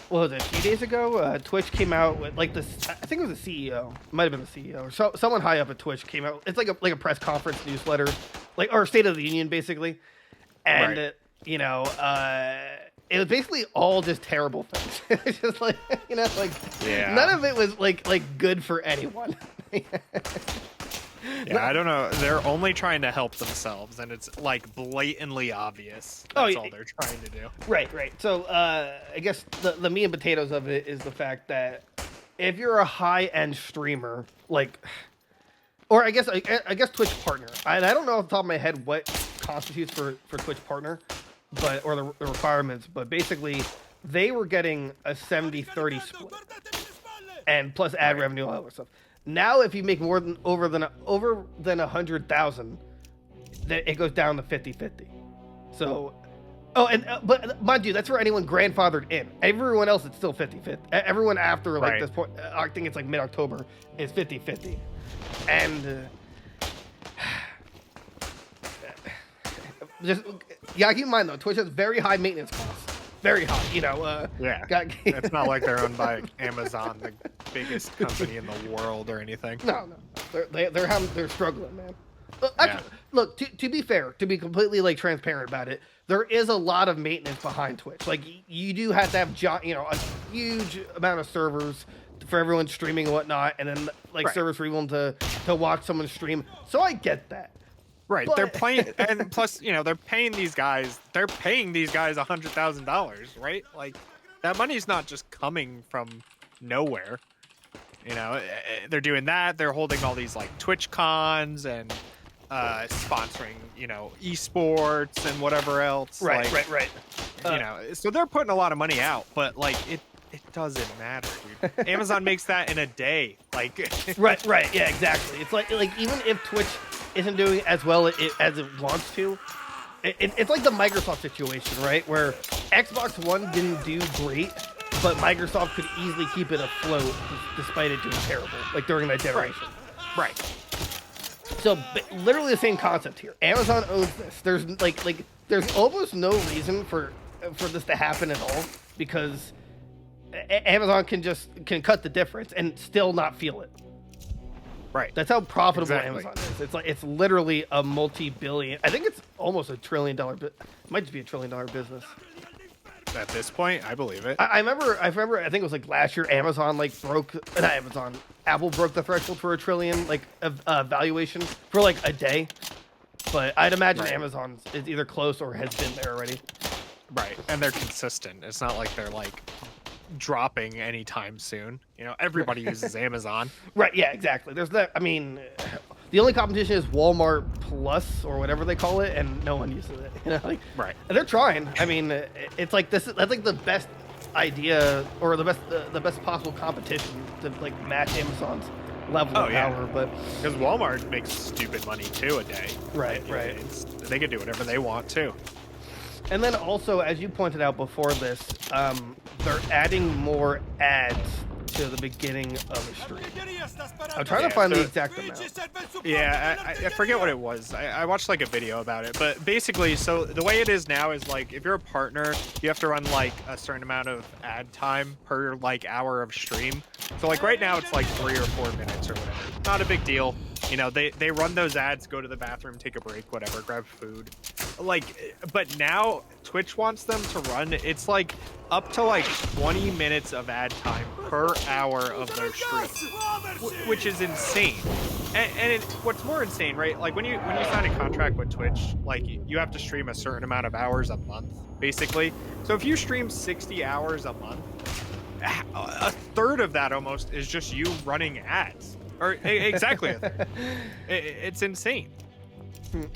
what was it, a few days ago, Twitch came out with like this. I think it was the CEO, it might have been the CEO or someone high up at Twitch came out. It's like a press conference newsletter, like or State of the Union basically, and Right. it was basically all just terrible things. It's just like like Yeah. none of it was like good for anyone. Yeah, I don't know. They're only trying to help themselves, and it's like blatantly obvious. Oh, That's yeah. all they're trying to do. Right. So I guess the meat and potatoes of it is the fact that if you're a high end streamer, like, or I guess Twitch partner. I don't know off the top of my head what constitutes for Twitch partner, but or the requirements, but basically they were getting a 70-30 split, and plus ad revenue, all that other stuff. Now, if you make more than over than 100,000, then it goes down to 50-50. So, but mind you, that's for anyone grandfathered in. Everyone else, it's still 50-50. Everyone after like this point, I think it's like mid-October, is 50-50. And just keep in mind though, Twitch has very high maintenance costs. Very high, Yeah, it's not like they're owned by Amazon, the biggest company in the world, or anything. No, they're struggling, man. Actually, look, to be fair, to be completely like transparent about it, there is a lot of maintenance behind Twitch. Like you do have to have a huge amount of servers for everyone streaming and whatnot, and then like servers for everyone to watch someone stream. So I get that. Right, but... they're playing, and plus, they're paying these guys. They're paying these guys $100,000, right? Like, that money's not just coming from nowhere. They're doing that. They're holding all these like Twitch cons and sponsoring, esports and whatever else. Right. So they're putting a lot of money out, but like it doesn't matter, dude. Amazon makes that in a day. Like, right, yeah, exactly. It's like even if Twitch isn't doing as well as it wants to, it's like the Microsoft situation, right? Where Xbox One didn't do great, but Microsoft could easily keep it afloat despite it doing terrible, like during that generation. Right. So literally the same concept here. Amazon owns this. There's there's almost no reason for this to happen at all, because Amazon can cut the difference and still not feel it. Right. That's how profitable Exactly. Amazon is. It's literally a multi-billion. I think it's almost $1 trillion. It might just be $1 trillion business. At this point, I believe it. I remember. I think it was like last year. Apple broke the threshold for $1 trillion valuation for like a day. But I'd imagine Amazon is either close or has been there already. Right, and they're consistent. It's not like they're like dropping anytime soon. Everybody uses Amazon. Right, yeah, exactly. There's that. I mean, the only competition is Walmart Plus or whatever they call it, and no one uses it. Right. And they're trying. I mean, it's like that's like the best idea or the best possible competition to like match Amazon's level of power. But because Walmart makes stupid money too a day. Right. They can do whatever they want too. And then also, as you pointed out before this, they're adding more ads to the beginning of a stream. I'm trying to find the exact amount. Yeah, I forget what it was. I watched like a video about it, but basically, so the way it is now is like if you're a partner, you have to run like a certain amount of ad time per like hour of stream. So like right now it's like 3 or 4 minutes or whatever. Not a big deal. They run those ads, go to the bathroom, take a break, whatever, grab food. But now Twitch wants them to run, it's like up to like 20 minutes of ad time per hour of their stream, which is insane. And what's more insane, right? Like when you sign a contract with Twitch, like you have to stream a certain amount of hours a month, basically. So if you stream 60 hours a month, a third of that almost is just you running ads. Or exactly. It's insane.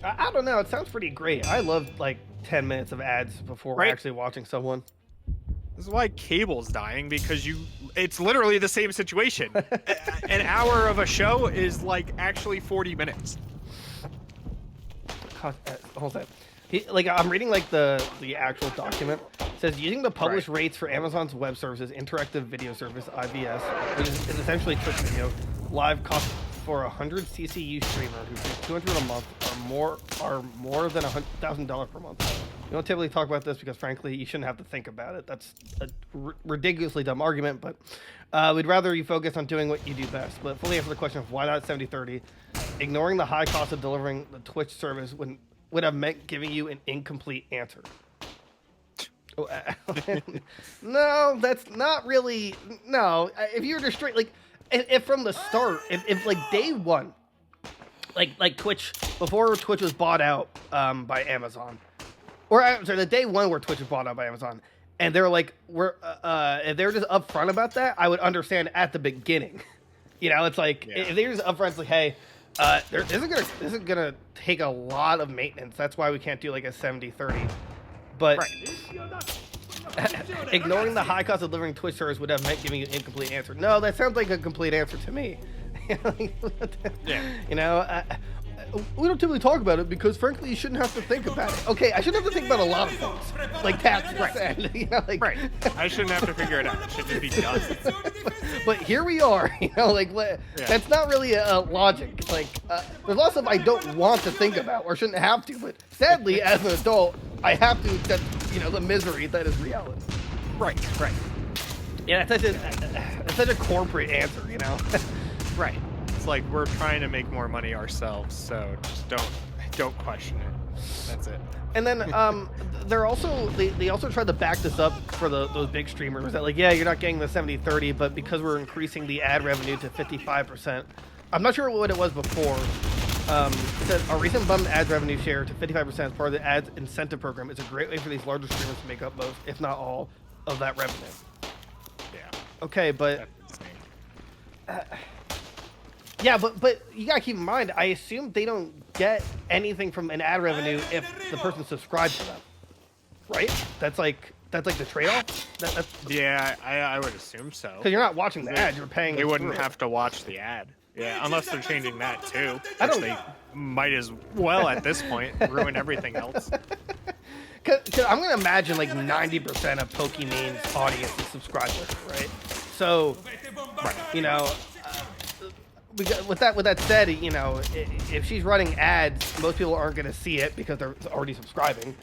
I don't know. It sounds pretty great. I love like 10 minutes of ads before actually watching someone. This is why cable's dying, because it's literally the same situation. An hour of a show is like actually 40 minutes. Hold on. I'm reading like the actual document. It says using the published rates for Amazon's web services, interactive video service (IVS), which is essentially Twitch video, live cost for 100 CCU streamer who pays $200 a month are more than $100,000 per month. We don't typically talk about this because, frankly, you shouldn't have to think about it. That's a ridiculously dumb argument, but we'd rather you focus on doing what you do best. But fully answer the question of why not 70/30. Ignoring the high cost of delivering the Twitch service would have meant giving you an incomplete answer. No, that's not really. No, if you were just straight, like, if from the start, if like day one, like Twitch, before Twitch was bought out by Amazon, or I'm sorry, the day one where Twitch was bought out by Amazon, and they're like, if they're just upfront about that, I would understand at the beginning. You know, it's like if they're just upfront, it's like, hey, this isn't gonna take a lot of maintenance. That's why we can't do like a 70/30. But ignoring the high cost of delivering Twitch service would have meant giving you an incomplete answer. No, that sounds like a complete answer to me. You know, we don't typically talk about it because, frankly, you shouldn't have to think about it. Okay, I shouldn't have to think about a lot of things, like taxes, and, you know, like, I shouldn't have to figure it out. It should just be done. But here we are, you know, like, that's not really a logic. Like, there's lots of I don't want to think about or shouldn't have to, but sadly, as an adult, I have to accept, you know, the misery that is reality. Right. Yeah, it's such a corporate answer, you know. Right. It's like we're trying to make more money ourselves, so just don't question it. That's it. And then they're also they also tried to back this up for those big streamers that, like, yeah, you're not getting the 70/30, but because we're increasing the ad revenue to 55%. I'm not sure what it was before. It said our recent bumped ad revenue share to 55% as part of the ads incentive program is a great way for these larger streamers to make up most, if not all, of that revenue. Yeah. Okay, but yeah, but you gotta keep in mind, I assume they don't get anything from an ad revenue if the person subscribes to them, right? That's like the trade-off. Yeah, I would assume so. Because you're not watching the ad, you're paying. They wouldn't have to watch the ad. Yeah, unless they're changing that too. Which they might as well at this point ruin everything else. Because I'm gonna imagine like 90% of Pokemon's audience is subscribers, right? So, you know. With that said, you know, if she's running ads, most people aren't going to see it because they're already subscribing.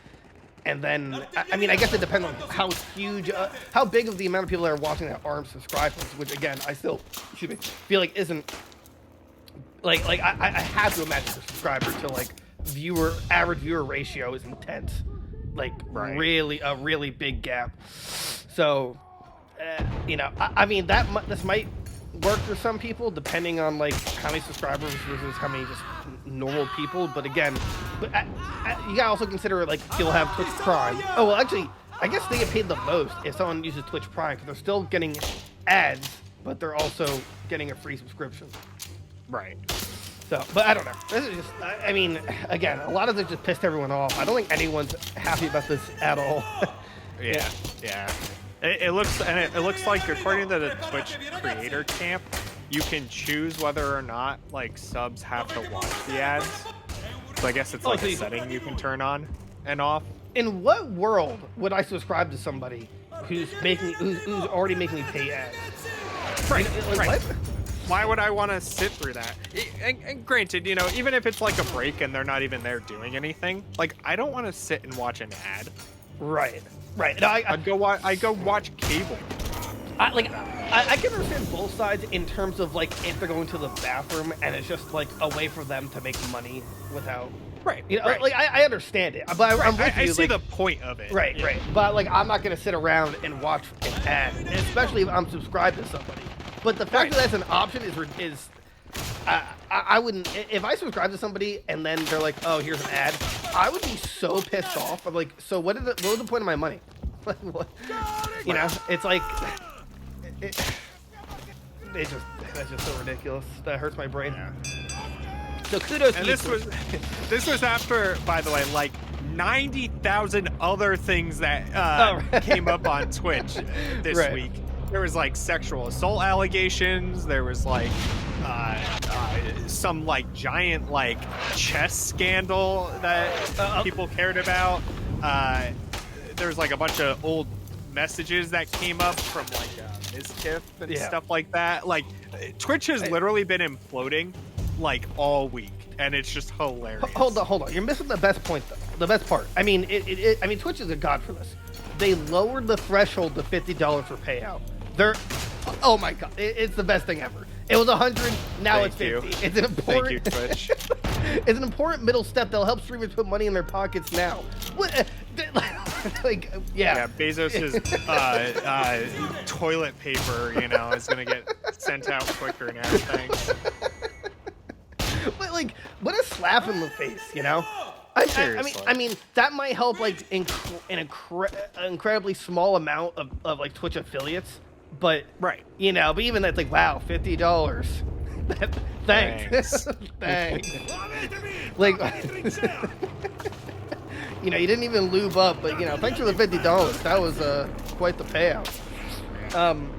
And then, I mean, I guess it depends on how huge, how big of the amount of people that are watching that aren't subscribers, which again, I still, feel like isn't, like I have to imagine the subscriber to like average viewer ratio is intense. Like really, a really big gap. So, you know, I mean, this might work for some people depending on like how many subscribers versus how many just normal people, but again, you gotta also consider like people have Twitch Prime. Oh well, actually, I guess they get paid the most if someone uses Twitch Prime because they're still getting ads, but they're also getting a free subscription. Right. So, but I don't know. This is just, I mean, again, a lot of this just pissed everyone off. I don't think anyone's happy about this at all. Yeah. It looks like, according to the Twitch creator camp, you can choose whether or not like subs have to watch the ads. So I guess it's like a setting you can turn on and off. In what world would I subscribe to somebody who's already making me pay ads? Right. What? Why would I want to sit through that? And granted, you know, even if it's like a break and they're not even there doing anything, like I don't want to sit and watch an ad. Right. No, I'd go watch cable. I can understand both sides in terms of like if they're going to the bathroom and it's just like a way for them to make money without. Right. You know, like I understand it, but I'm with you. I see like, the point of it. Right. But like I'm not gonna sit around and watch an ad, especially if I'm subscribed to somebody. But the fact that that's an option is I wouldn't, if I subscribe to somebody and then they're like, oh, here's an ad, I would be so pissed off. I'm like, so what was the point of my money? Like, what? You know, it's like, that's just so ridiculous. That hurts my brain. Yeah. So kudos to you. This was after, by the way, like 90,000 other things that came up on Twitch this week. There was like sexual assault allegations. There was like some like giant like chess scandal that people cared about. There was like a bunch of old messages that came up from like Miskiff and stuff like that. Like Twitch has literally been imploding like all week, and it's just hilarious. Hold on. You're missing the best point though. the best part. I mean, I mean, Twitch is a god for this. They lowered the threshold to $50 for payout. Oh my god, it's the best thing ever. It was 100, now it's 50. It's an important. Thank you, Twitch. It's an important middle step that'll help streamers put money in their pockets now. What? Like, yeah. Yeah, Bezos's toilet paper, is gonna get sent out quicker now. Thanks. But like, what a slap in the face, I mean, that might help like an incredibly small amount of like Twitch affiliates, but right, but even that's like, wow, $50. Thanks. Thanks. Like, you didn't even lube up, but thanks for the $50. That was quite the payout.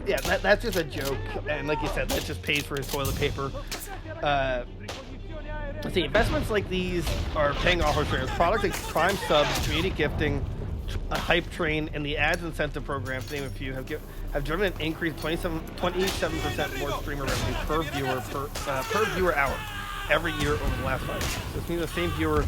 Yeah, that's just a joke, and like you said, that just pays for his toilet paper. Let's see, investments like these are paying off for streamers. Products like Prime subs, community gifting, a hype train, and the ads incentive program, to name a few, have driven an increase 27% more streamer revenue per viewer hour every year over the last 5 years. So this means the same viewer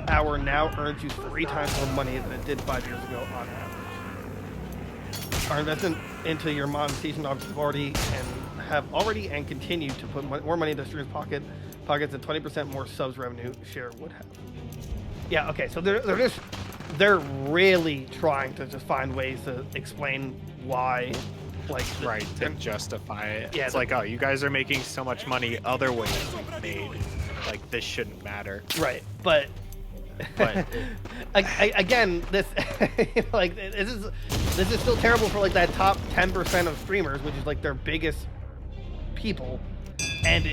hour now earns you 3 times more money than it did 5 years ago on average. Our investment into your monetization options have already and continue to put more money in the streamer's pockets than 20% more subs revenue share would have. Yeah, okay, so they're really trying to just find ways to explain why, like, to justify it. Yeah, it's like, oh, you guys are making so much money other ways we've made, like, this shouldn't matter. Right, but again, this like this is still terrible for like that top 10% of streamers, which is like their biggest people. And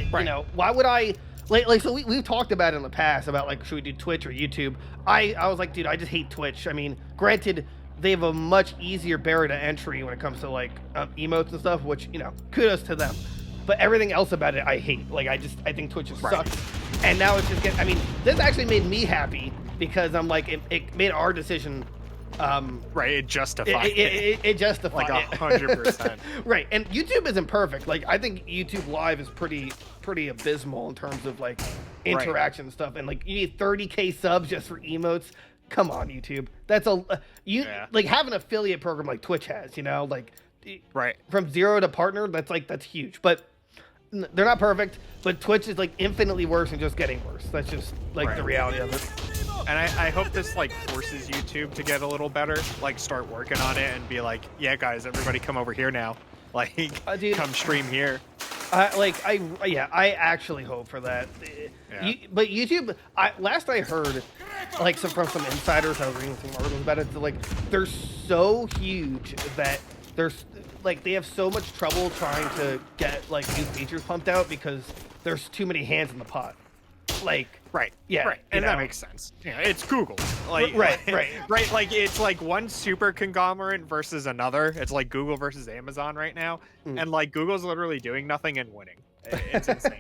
why would I like so we've talked about it in the past about like, should we do Twitch or YouTube? I was like, dude, I just hate Twitch. I mean, granted, they have a much easier barrier to entry when it comes to like emotes and stuff, which kudos to them. But everything else about it I hate. Like, I think Twitch just sucks. And now it's just I mean, this actually made me happy because I'm like, it made our decision. It justified it justified like 100%. Right, and YouTube isn't perfect. Like, I think YouTube Live is pretty abysmal in terms of like interaction and stuff. And like, you need 30K subs just for emotes. Come on, YouTube. That's like have an affiliate program like Twitch has. Like from 0 to partner. That's huge. But they're not perfect. But Twitch is like infinitely worse and just getting worse. That's just like the reality of it. And I hope this like forces YouTube to get a little better, like start working on it and be like, yeah, guys, everybody come over here now, like dude, come stream here. I actually hope for that. Yeah. But YouTube, last I heard, like from some insiders, I was reading some articles about it. Like, they're so huge that they have so much trouble trying to get like new features pumped out because there's too many hands in the pot. Like, and that makes sense. Yeah, it's Google. Like, right. Like, it's like one super conglomerate versus another. It's like Google versus Amazon right now, and like Google's literally doing nothing and winning. It's insane.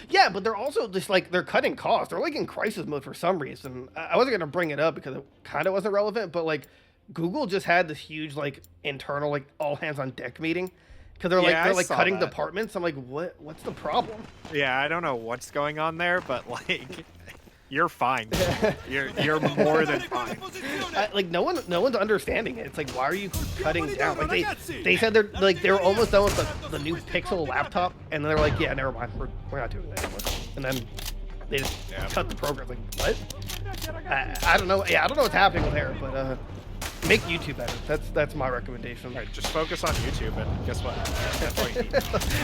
Yeah, but they're also just like they're cutting costs. They're like in crisis mode for some reason. I wasn't gonna bring it up because it kind of wasn't relevant, but like Google just had this huge like internal like all hands on deck meeting. Because they're cutting departments. I'm like, what's the problem? Yeah, I don't know what's going on there, but like, you're fine. You're more than fine. No one's understanding it. It's like, why are you cutting down? Like they said they're almost done with the new Pixel laptop, and then they're like, yeah, never mind, we're not doing that anymore. And then they just cut the program. Like, what? I don't know. Yeah, I don't know what's happening there, but make YouTube better. That's my recommendation. Right, just focus on YouTube, and guess what? That's all you need.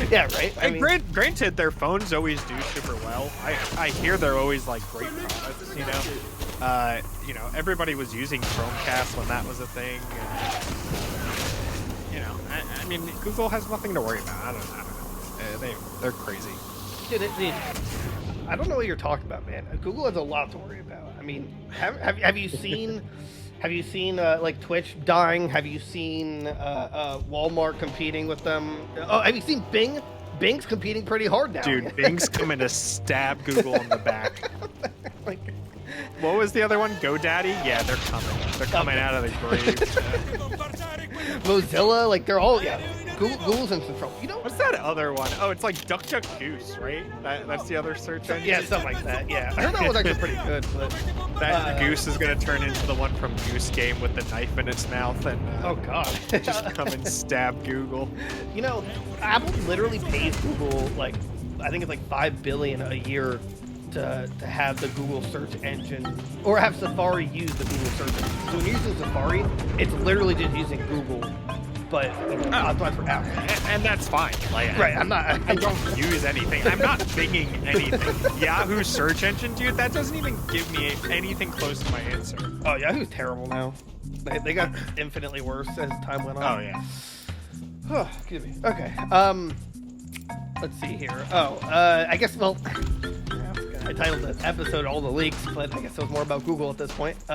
Yeah, right. I mean, granted, their phones always do super well. I hear they're always like great products. Everybody was using Chromecast when that was a thing. And, I mean, Google has nothing to worry about. I don't know. They're crazy. Dude, I don't know what you're talking about, man. Google has a lot to worry about. I mean, have you seen? Have you seen like Twitch dying? Have you seen Walmart competing with them? Oh, have you seen Bing? Bing's competing pretty hard now. Dude, Bing's coming to stab Google in the back. What was the other one? GoDaddy? Yeah, they're coming. They're coming out of the grave. Mozilla, like they're all Google's in some trouble. You know, What's that other one? Oh, it's like Goose, right? That's the other search engine. yeah, something like that. Yeah, I heard that was actually pretty good. But That Goose is gonna turn into the one from Goose Game with the knife in its mouth and oh god, just come and stab Google. you know, Apple literally pays Google like I think it's like $5 billion a year to have the Google search engine or have Safari use the Google search engine. So when you're using Safari, it's literally just using Google, but optimized for Apple. And that's fine. Like, Right, I'm not. I don't use anything. I'm not thinking anything. Yahoo search engine, dude, that doesn't even give me anything close to my answer. Oh, Yahoo's terrible now. They got infinitely worse as time went on. Oh yeah. Oh, excuse me. Okay. Let's see here. Oh, I guess. Well, I titled the episode "All the Leaks," but I guess it was more about Google at this point.